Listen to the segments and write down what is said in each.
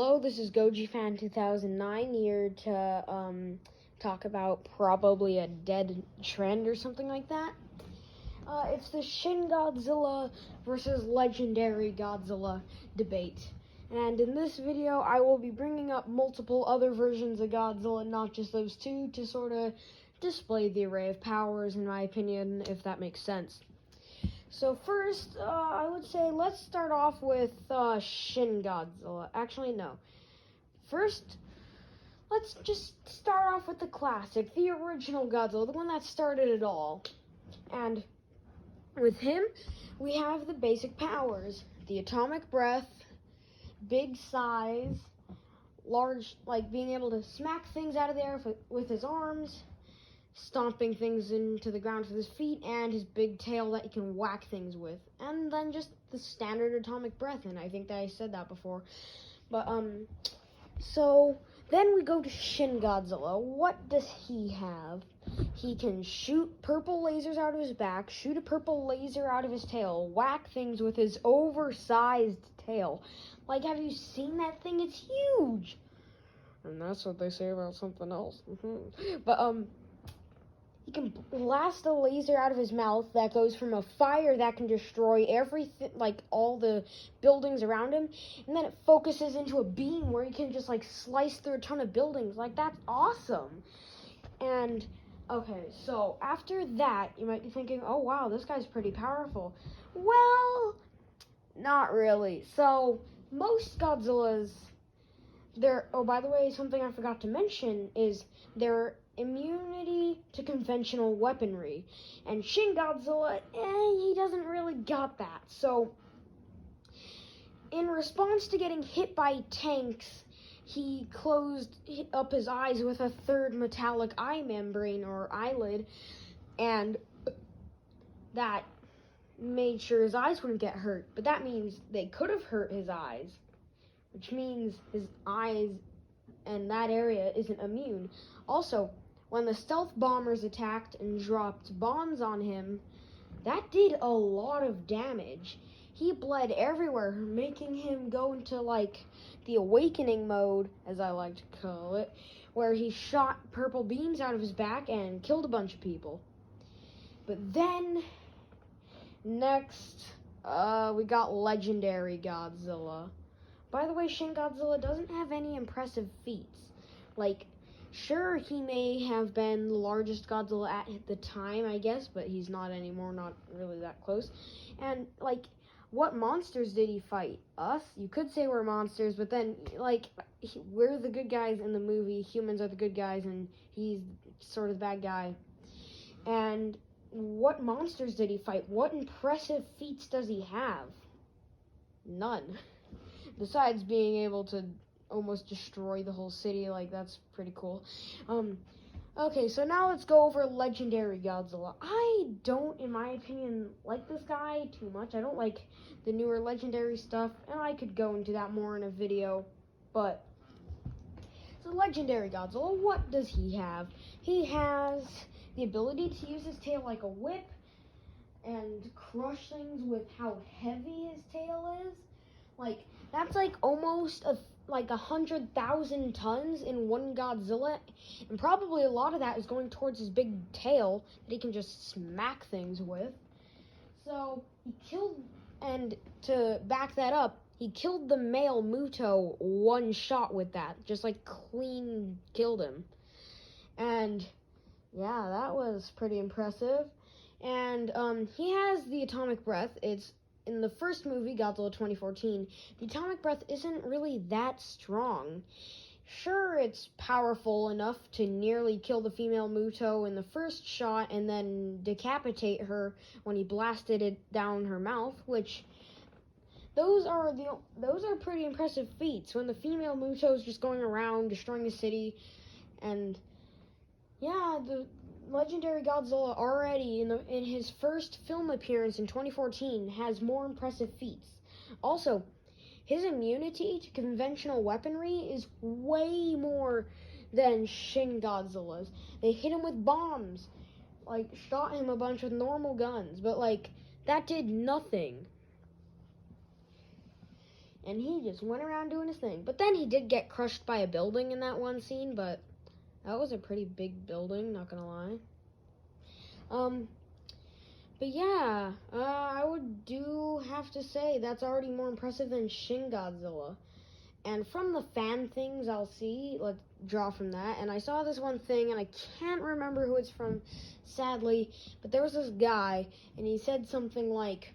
Hello, this is Goji 2009 here to talk about probably a dead trend or something like that. It's the Shin Godzilla versus Legendary Godzilla debate. And in this video, I will be bringing up multiple other versions of Godzilla, not just those two, to sort of display the array of powers, in my opinion, if that makes sense. So first, I would say let's start off with Shin Godzilla. Actually, no. First, let's just start off with the classic, the original Godzilla, the one that started it all. And with him, we have the basic powers. The atomic breath, big size, large, like being able to smack things out of the air with his arms, stomping things into the ground with his feet, and his big tail that he can whack things with. And then just the standard atomic breath, and I think that I said that before. But, so then we go to Shin Godzilla. What does he have? He can shoot purple lasers out of his back, shoot a purple laser out of his tail, whack things with his oversized tail. Like, have you seen that thing? It's huge! And that's what they say about something else. But, he can blast a laser out of his mouth that goes from a fire that can destroy everything, like all the buildings around him, and then it focuses into a beam where he can just like slice through a ton of buildings. Like, that's awesome. And okay, so after that, you might be thinking, oh wow, this guy's pretty powerful. Well, not really. So most Godzillas, oh, by the way, something I forgot to mention is their immunity to conventional weaponry. And Shin Godzilla, he doesn't really got that. So, in response to getting hit by tanks, he closed up his eyes with a third metallic eye membrane or eyelid, and that made sure his eyes wouldn't get hurt. But that means they could have hurt his eyes, which means his eyes and that area isn't immune. Also, when the stealth bombers attacked and dropped bombs on him, that did a lot of damage. He bled everywhere, making him go into, like, the awakening mode, as I like to call it, where he shot purple beams out of his back and killed a bunch of people. But then, next, we got Legendary Godzilla. By the way, Shin Godzilla doesn't have any impressive feats. Like, sure, he may have been the largest Godzilla at the time, I guess, but he's not anymore, not really that close. And, like, what monsters did he fight? Us? You could say we're monsters, but then, like, we're the good guys in the movie. Humans are the good guys, and he's sort of the bad guy. And what monsters did he fight? What impressive feats does he have? None. Besides being able to almost destroy the whole city, like, that's pretty cool. Okay, so now let's go over Legendary Godzilla. I don't, in my opinion, like this guy too much. I don't like the newer Legendary stuff, and I could go into that more in a video, but so Legendary Godzilla, what does he have? He has the ability to use his tail like a whip and crush things with how heavy his tail is. Like, that's like almost 100,000 tons in one Godzilla, and probably a lot of that is going towards his big tail that he can just smack things with. So he killed, and to back that up, he killed the male Muto one shot with that, just like clean killed him. And yeah, that was pretty impressive. And he has the atomic breath. It's in the first movie, Godzilla 2014, the atomic breath isn't really that strong. Sure, it's powerful enough to nearly kill the female Muto in the first shot and then decapitate her when he blasted it down her mouth, which those are pretty impressive feats when the female Muto is just going around destroying the city. And yeah, the Legendary Godzilla already in his first film appearance in 2014 has more impressive feats. Also, his immunity to conventional weaponry is way more than Shin Godzilla's. They hit him with bombs, like shot him a bunch with normal guns, but like that did nothing. and he just went around doing his thing. But then he did get crushed by a building in that one scene, but that was a pretty big building, not gonna lie. But yeah, I do have to say that's already more impressive than Shin Godzilla. And from the fan things I'll see, let's draw from that. And I saw this one thing, and I can't remember who it's from, sadly, but there was this guy, and he said something like,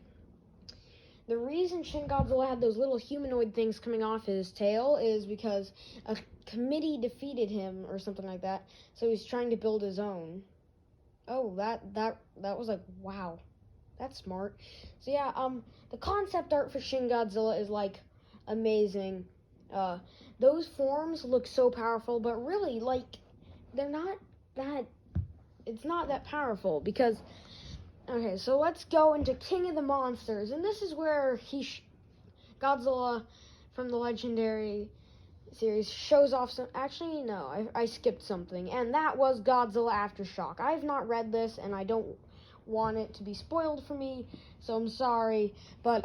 the reason Shin Godzilla had those little humanoid things coming off his tail is because a committee defeated him, or something like that, so he's trying to build his own. Oh, that was like, wow, that's smart. So yeah, the concept art for Shin Godzilla is like amazing. Those forms look so powerful, but really, like, they're not that. It's not that powerful because. Okay, so let's go into King of the Monsters, and this is where Godzilla from the Legendary series shows off some. Actually, no, I skipped something, and that was Godzilla Aftershock. I have not read this, and I don't want it to be spoiled for me, so I'm sorry. But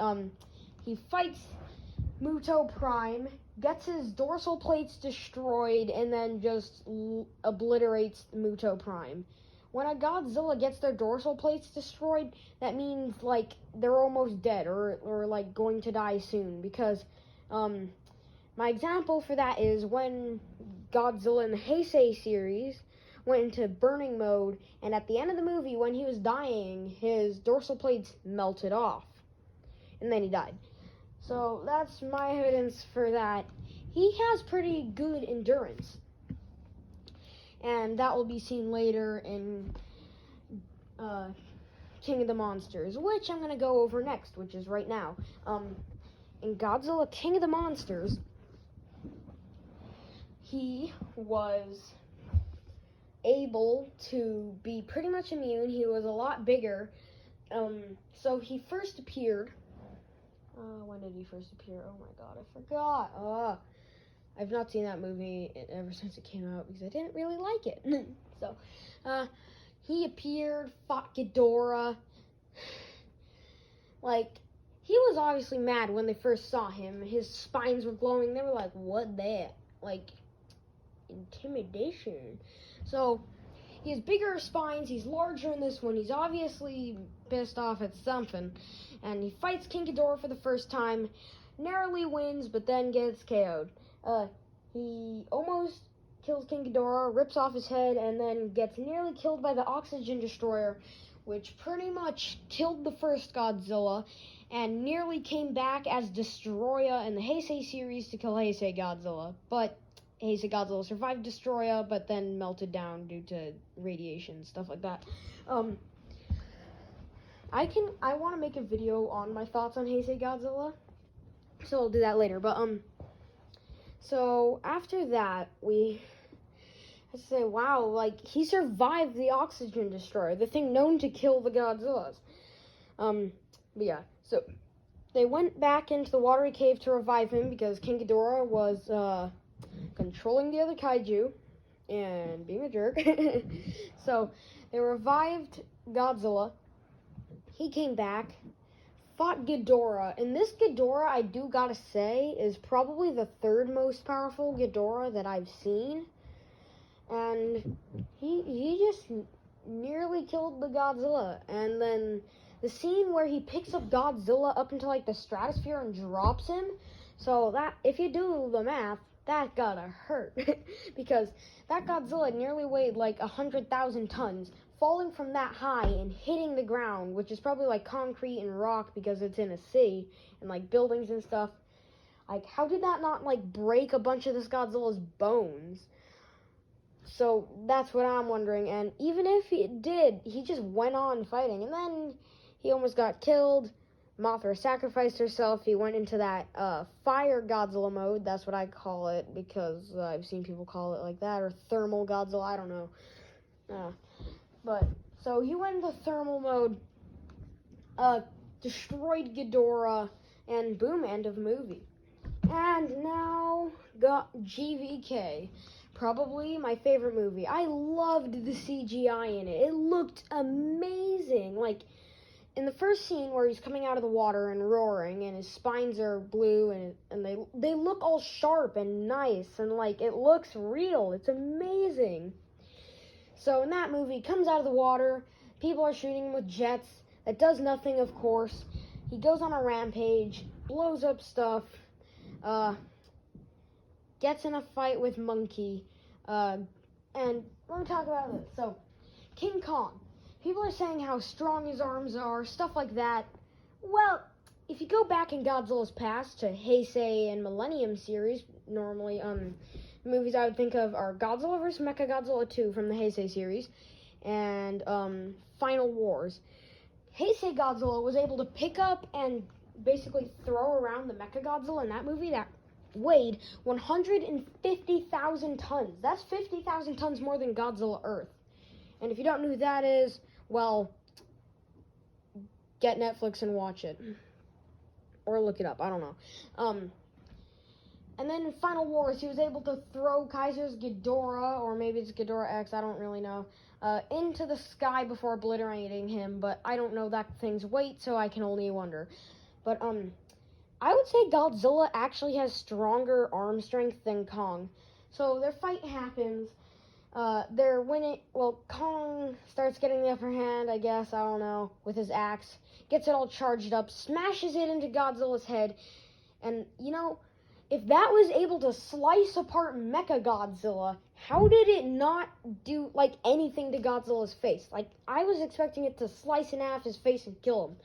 he fights Muto Prime, gets his dorsal plates destroyed, and then just obliterates Muto Prime. When a Godzilla gets their dorsal plates destroyed, that means, like, they're almost dead or like, going to die soon. Because, my example for that is when Godzilla in the Heisei series went into burning mode, and at the end of the movie, when he was dying, his dorsal plates melted off. And then he died. So, that's my evidence for that. He has pretty good endurance. And that will be seen later in King of the Monsters, which I'm going to go over next, which is right now. In Godzilla King of the Monsters, he was able to be pretty much immune. He was a lot bigger. So he first appeared. When did he first appear? Oh my god, I forgot. I've not seen that movie ever since it came out because I didn't really like it. So, he appeared, fought Ghidorah. Like, he was obviously mad when they first saw him. His spines were glowing. They were like, what that? Like, intimidation. So, he has bigger spines. He's larger in this one. He's obviously pissed off at something. And he fights King Ghidorah for the first time. Narrowly wins, but then gets KO'd. He almost kills King Ghidorah, rips off his head, and then gets nearly killed by the Oxygen Destroyer, which pretty much killed the first Godzilla, and nearly came back as Destroyer in the Heisei series to kill Heisei Godzilla. But Heisei Godzilla survived Destroyer, but then melted down due to radiation, stuff like that. I want to make a video on my thoughts on Heisei Godzilla, so I'll do that later, but, so after that, we have to say, wow, like, he survived the Oxygen Destroyer, the thing known to kill the Godzillas. But yeah, so they went back into the watery cave to revive him because King Ghidorah was, controlling the other kaiju and being a jerk. So they revived Godzilla. He came back, fought Ghidorah, and this Ghidorah, I do gotta say, is probably the third most powerful Ghidorah that I've seen, and he just nearly killed the Godzilla. And then the scene where he picks up Godzilla up into, like, the stratosphere and drops him, so that, if you do the math, that gotta hurt, because that Godzilla nearly weighed like 100,000 tons, falling from that high and hitting the ground, which is probably like concrete and rock because it's in a sea, and like buildings and stuff. Like, how did that not like break a bunch of this Godzilla's bones? So that's what I'm wondering. And even if it did, he just went on fighting, and then he almost got killed. Mothra sacrificed herself. He went into that fire Godzilla mode. That's what I call it, because I've seen people call it like that, or thermal Godzilla, I don't know. But, so he went into thermal mode, destroyed Ghidorah, and boom, end of movie. And now, got GVK. Probably my favorite movie. I loved the CGI in it. It looked amazing. Like, in the first scene where he's coming out of the water and roaring, and his spines are blue, and they look all sharp and nice, and like it looks real. It's amazing. So in that movie, he comes out of the water. People are shooting him with jets. That does nothing, of course. He goes on a rampage, blows up stuff, gets in a fight with Monkey, and let me talk about this. So, King Kong. People are saying how strong his arms are, stuff like that. Well, if you go back in Godzilla's past to Heisei and Millennium series, normally, movies I would think of are Godzilla vs. Mechagodzilla 2 from the Heisei series, and, Final Wars. Heisei Godzilla was able to pick up and basically throw around the Mechagodzilla in that movie that weighed 150,000 tons. That's 50,000 tons more than Godzilla Earth. And if you don't know who that is, well, get Netflix and watch it. Or look it up, I don't know. And then in Final Wars, he was able to throw Kaiser's Ghidorah, or maybe it's Ghidorah X, I don't really know, into the sky before obliterating him, but I don't know that thing's weight, so I can only wonder. But, I would say Godzilla actually has stronger arm strength than Kong. So their fight happens, they're winning, well, Kong starts getting the upper hand, I guess, I don't know, with his axe, gets it all charged up, smashes it into Godzilla's head, and, you know, if that was able to slice apart Mechagodzilla, how did it not do, like, anything to Godzilla's face? Like, I was expecting it to slice in half his face and kill him.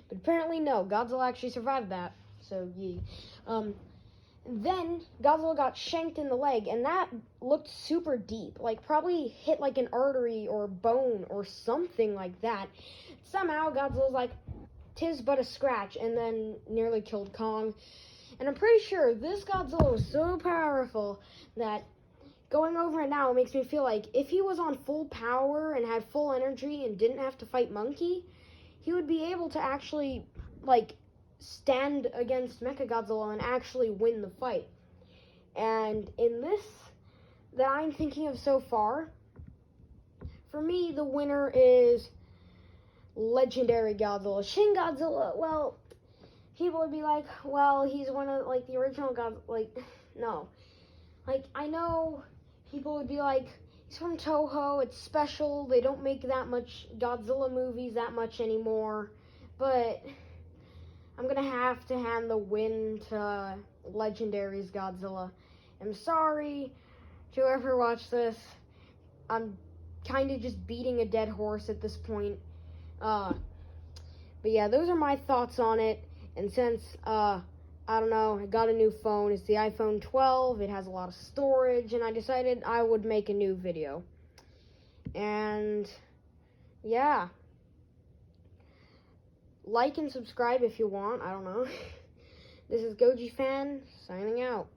But apparently, no. Godzilla actually survived that. So, yee. Then, Godzilla got shanked in the leg, and that looked super deep. Like, probably hit, like, an artery or bone or something like that. Somehow, Godzilla's like, "'Tis but a scratch," and then nearly killed Kong. And I'm pretty sure this Godzilla was so powerful that going over it now makes me feel like if he was on full power and had full energy and didn't have to fight Monkey, he would be able to actually, like, stand against Mechagodzilla and actually win the fight. And in this that I'm thinking of so far, for me, the winner is Legendary Godzilla. Shin Godzilla, well, people would be like, well, he's one of, like, the original God, like, no. Like, I know people would be like, he's from Toho, it's special, they don't make that much Godzilla movies that much anymore, but I'm gonna have to hand the win to Legendary's Godzilla. I'm sorry to whoever watched this. I'm kind of just beating a dead horse at this point. But yeah, those are my thoughts on it. And since, I don't know, I got a new phone, it's the iPhone 12, it has a lot of storage, and I decided I would make a new video. And, yeah. Like and subscribe if you want, I don't know. This is Goji Fan, signing out.